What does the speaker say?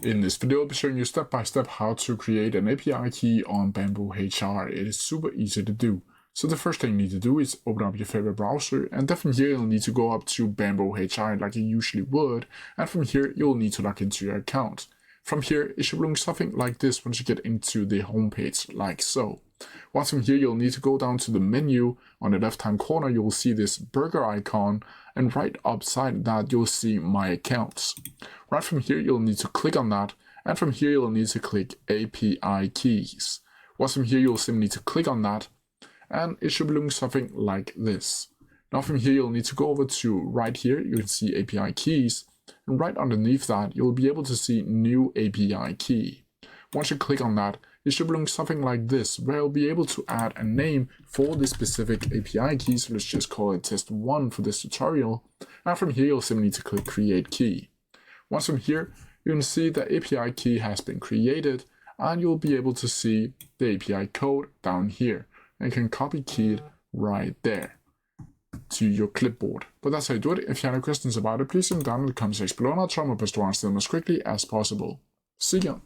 In this video, I'll be showing you step by step how to create an API key on BambooHR. It is super easy to do. So the first thing you need to do is open up your favorite browser, and then from here you'll need to go up to BambooHR like you usually would, and from here you'll need to log into your account. From here, it should look something like this once you get into the homepage, like so. Once from here, you'll need to go down to the menu. On the left-hand corner, you'll see this burger icon, and right upside that, you'll see My Accounts. Right from here, you'll need to click on that, and from here, you'll need to click API Keys. Once from here, you'll simply need to click on that, and it should be looking something like this. Now from here, you'll need to go over to right here, you can see API Keys, and right underneath that, you'll be able to see New API Key. Once you click on that, it should look something like this, where you'll be able to add a name for this specific API key. So let's just call it test1 for this tutorial. And from here, you'll simply need to click Create Key. Once from here, you can see the API key has been created, and you'll be able to see the API code down here. And you can copy key it right there to your clipboard. But that's how you do it. If you have any questions about it, please leave them down in the comment section below, and I'll try my best to answer them as quickly as possible. See ya!